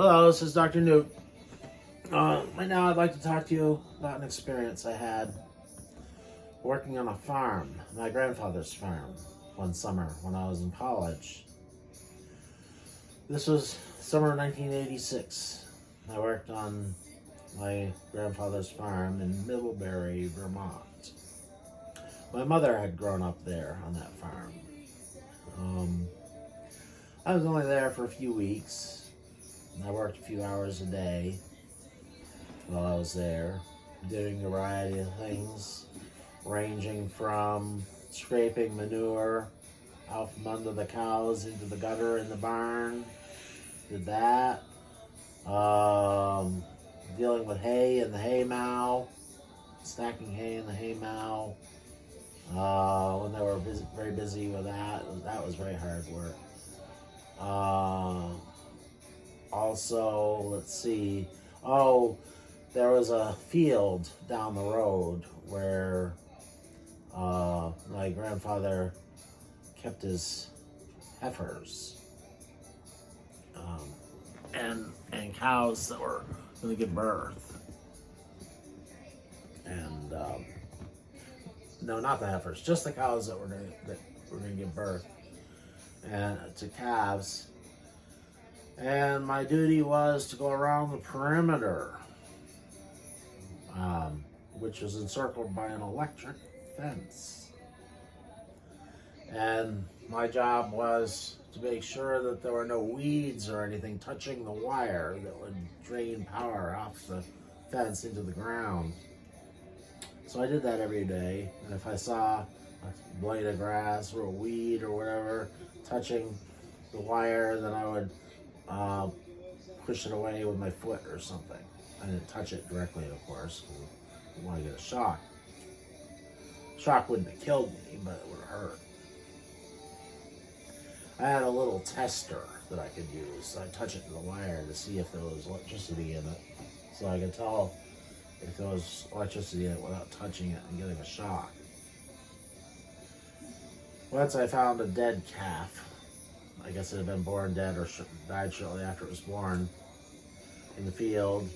Hello, this is Dr. Newt. Right now, I'd like to talk to you about an experience I had working on a farm, my grandfather's farm, one summer when I was in college. This was summer of 1986. I worked on my grandfather's farm in Middlebury, Vermont. My mother had grown up there on that farm. I was only there for a few weeks. I worked a few hours a day while I was there, doing a variety of things, ranging from scraping manure out from under the cows into the gutter in the barn. Did that. Dealing with hay in the hay mow, stacking hay in the hay mow. When they were very busy with that was very hard work. Also, let's see. Oh, there was a field down the road where my grandfather kept his heifers and cows that were going to give birth. And no, not the heifers, just the cows that were going to give birth and to calves. And my duty was to go around the perimeter, which was encircled by an electric fence. And my job was to make sure that there were no weeds or anything touching the wire that would drain power off the fence into the ground. So I did that every day. And if I saw a blade of grass or a weed or whatever touching the wire, then I would push it away with my foot or something. I didn't touch it directly, of course, because I didn't want to get a shock. Shock wouldn't have killed me, but it would have hurt. I had a little tester that I could use. I'd touch it to the wire to see if there was electricity in it, so I could tell if there was electricity in it without touching it and getting a shock. Once I found a dead calf. I guess it had been born dead or died shortly after it was born in the field.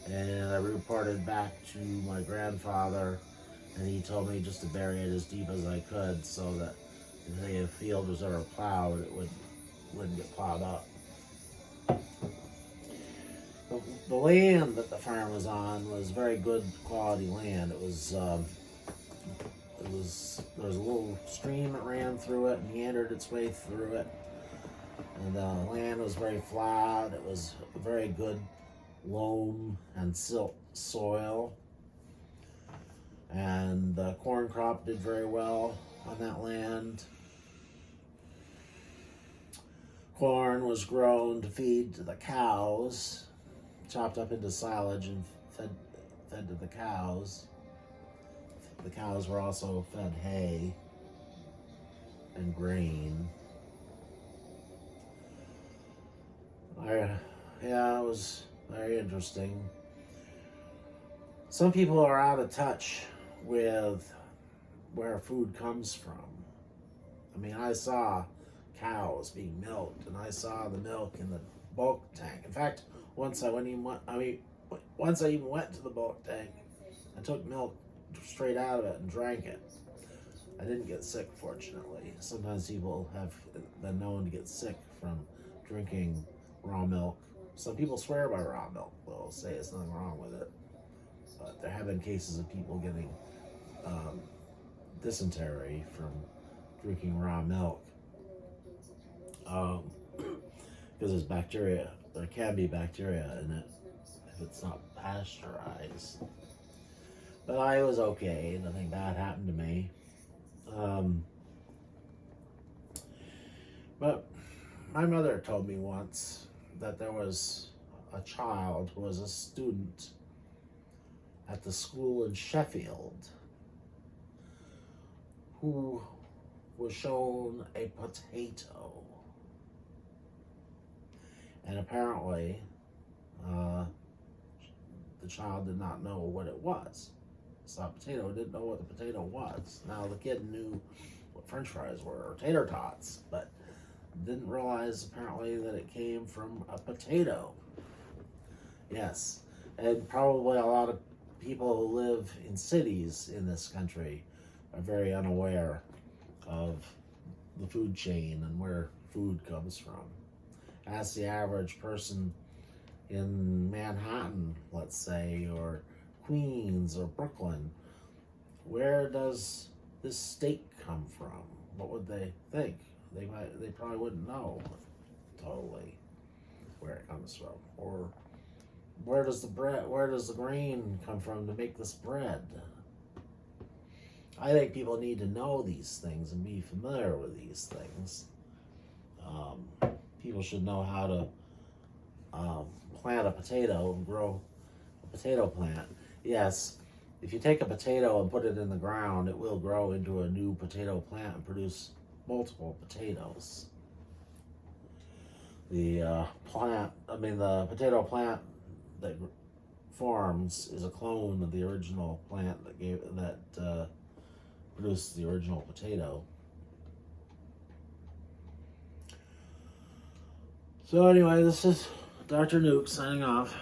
And I reported back to my grandfather, and he told me just to bury it as deep as I could so that if the field was ever plowed, it wouldn't get plowed up. The land that the farm was on was very good quality land. There was a little stream that ran through it and meandered its way through it. And the land was very flat. It was very good loam and silt soil. And the corn crop did very well on that land. Corn was grown to feed to the cows, chopped up into silage and fed to the cows. The cows were also fed hay and grain. Yeah, it was very interesting. Some people are out of touch with where food comes from. I mean, I saw cows being milked, and I saw the milk in the bulk tank. In fact, once I even went to the bulk tank, I took milk straight out of it and drank it. I didn't get sick, fortunately. Sometimes people have been known to get sick from drinking raw milk. Some people swear by raw milk. They'll say there's nothing wrong with it. But there have been cases of people getting dysentery from drinking raw milk. Because there's bacteria. There can be bacteria in it if it's not pasteurized. But I was okay. Nothing bad happened to me. But my mother told me once that there was a child who was a student at the school in Sheffield who was shown a potato. And apparently, the child did not know what it was. Saw a potato, didn't know what the potato was. Now the kid knew what French fries were, or tater tots, but didn't realize apparently that it came from a potato. Yes, and probably a lot of people who live in cities in this country are very unaware of the food chain and where food comes from. Ask the average person in Manhattan, let's say, or Queens or Brooklyn, where does this steak come from? What would they think? They probably wouldn't know totally where it comes from. Or where does the grain come from to make this bread? I think people need to know these things and be familiar with these things. People should know how to plant a potato and grow a potato plant. Yes, if you take a potato and put it in the ground, it will grow into a new potato plant and produce multiple potatoes. The the potato plant that forms is a clone of the original plant that produced the original potato. So anyway, this is Dr. Nuke signing off.